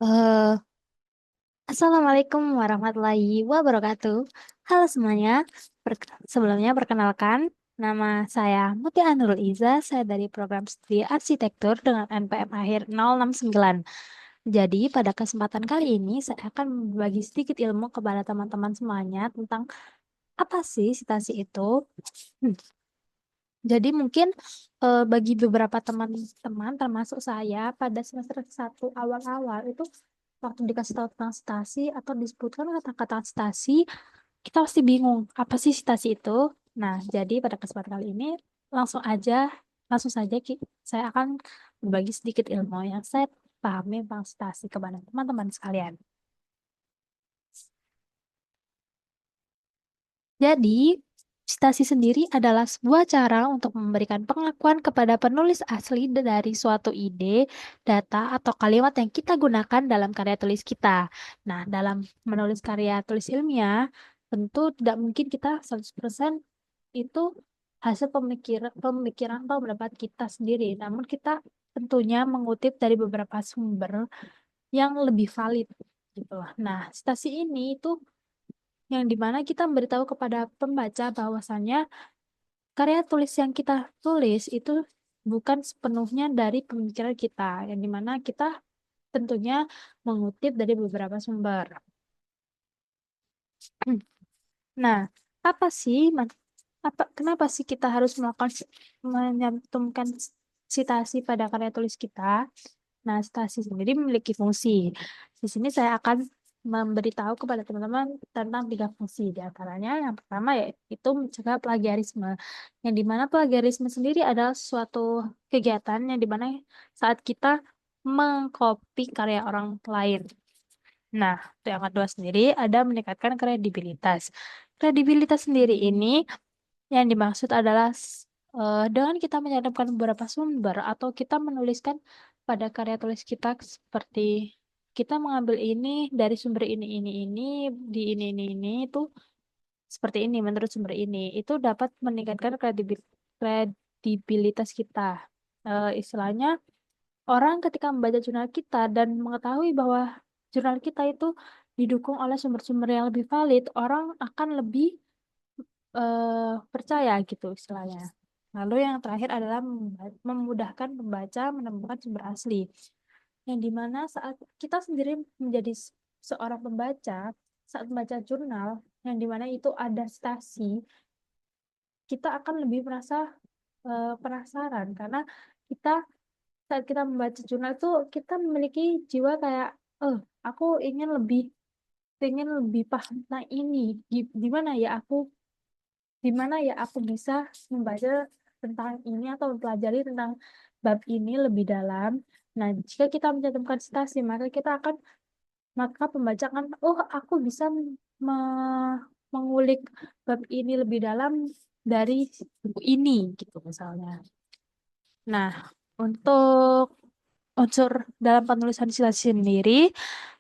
Eh, Assalamualaikum warahmatullahi wabarakatuh. Halo semuanya. Sebelumnya perkenalkan, nama saya Mutia Nurul Iza. Saya dari program studi arsitektur dengan NPM akhir 069. Jadi, pada kesempatan kali ini saya akan berbagi sedikit ilmu kepada teman-teman semuanya tentang apa sih sitasi itu. Hmm, Jadi mungkin bagi beberapa teman-teman termasuk saya pada semester 1 awal-awal itu waktu dikasih tahu tentang stasi atau disebutkan kata-kata stasi, kita pasti bingung apa sih stasi itu. Nah, jadi pada kesempatan kali ini langsung aja langsung saja saya akan berbagi sedikit ilmu yang saya pahami tentang stasi kepada teman-teman sekalian. Jadi, stasi sendiri adalah sebuah cara untuk memberikan pengakuan kepada penulis asli dari suatu ide, data, atau kalimat yang kita gunakan dalam karya tulis kita. Nah, dalam menulis karya tulis ilmiah, tentu tidak mungkin kita 100% itu hasil pemikiran atau pendapat kita sendiri. Namun kita tentunya mengutip dari beberapa sumber yang lebih valid gitu lah. Nah, stasi ini itu yang dimana kita memberitahu kepada pembaca bahwasannya karya tulis yang kita tulis itu bukan sepenuhnya dari pemikiran kita, yang dimana kita tentunya mengutip dari beberapa sumber. Nah, apa sih, kenapa sih kita harus menyantumkan citasi pada karya tulis kita? Nah, stasi sendiri memiliki fungsi. Di sini saya akan memberitahu kepada teman-teman tentang 3 fungsi. Di antaranya, yang pertama yaitu mencegah plagiarisme. Yang dimana plagiarisme sendiri adalah suatu kegiatan yang dimana saat kita mengcopy karya orang lain. Nah, untuk yang kedua sendiri ada meningkatkan kredibilitas. Kredibilitas sendiri ini yang dimaksud adalah dengan kita menyantumkan beberapa sumber atau kita menuliskan pada karya tulis kita seperti kita mengambil ini dari sumber ini, di ini itu seperti ini menurut sumber ini itu dapat meningkatkan kredibilitas kita. Istilahnya orang ketika membaca jurnal kita dan mengetahui bahwa jurnal kita itu didukung oleh sumber-sumber yang lebih valid, orang akan lebih percaya gitu istilahnya. Lalu yang terakhir adalah memudahkan pembaca menemukan sumber asli. Yang dimana saat kita sendiri menjadi seorang pembaca, saat membaca jurnal, yang dimana itu ada stasi, kita akan lebih merasa penasaran karena kita saat kita membaca jurnal itu kita memiliki jiwa kayak, aku ingin lebih paham tentang ini. Di mana ya aku bisa membaca tentang ini atau mempelajari tentang bab ini lebih dalam. Nah, jika kita mencantumkan citasi, maka pembaca akan, oh, aku bisa mengulik bab ini lebih dalam dari buku ini, gitu misalnya. Nah, untuk unsur dalam penulisan citasi sendiri,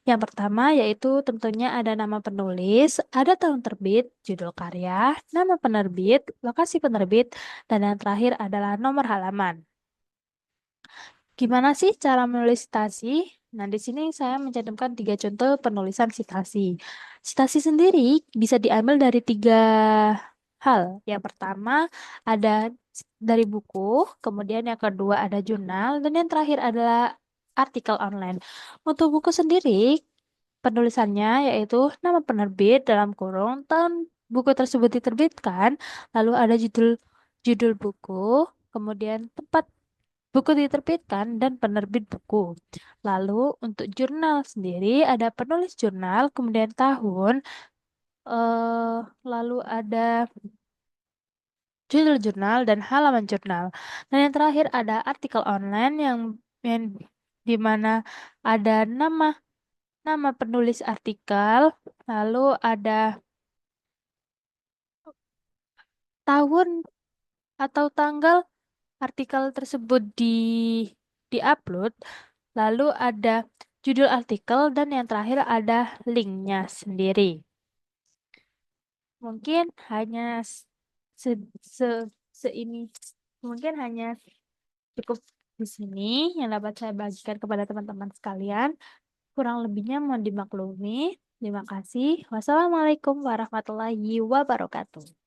yang pertama yaitu tentunya ada nama penulis, ada tahun terbit, judul karya, nama penerbit, lokasi penerbit, dan yang terakhir adalah nomor halaman. Gimana sih cara menulis citasi? Nah, di sini saya mencantumkan 3 contoh penulisan citasi. Citasi sendiri bisa diambil dari 3 hal. Yang pertama ada dari buku, kemudian yang kedua ada jurnal, dan yang terakhir adalah artikel online. Untuk buku sendiri, penulisannya yaitu nama penerbit dalam kurung tahun buku tersebut diterbitkan, lalu ada judul judul buku, kemudian tempat buku diterbitkan dan penerbit buku. Lalu untuk jurnal sendiri ada penulis jurnal, kemudian tahun, eh lalu ada judul jurnal dan halaman jurnal. Dan yang terakhir ada artikel online yang di mana ada nama nama penulis artikel, lalu ada tahun atau tanggal artikel tersebut di-upload, lalu ada judul artikel dan yang terakhir ada linknya sendiri. Mungkin hanya se, se, ini mungkin hanya cukup di sini yang dapat saya bagikan kepada teman-teman sekalian. Kurang lebihnya mohon dimaklumi. Terima kasih. Wassalamualaikum warahmatullahi wabarakatuh.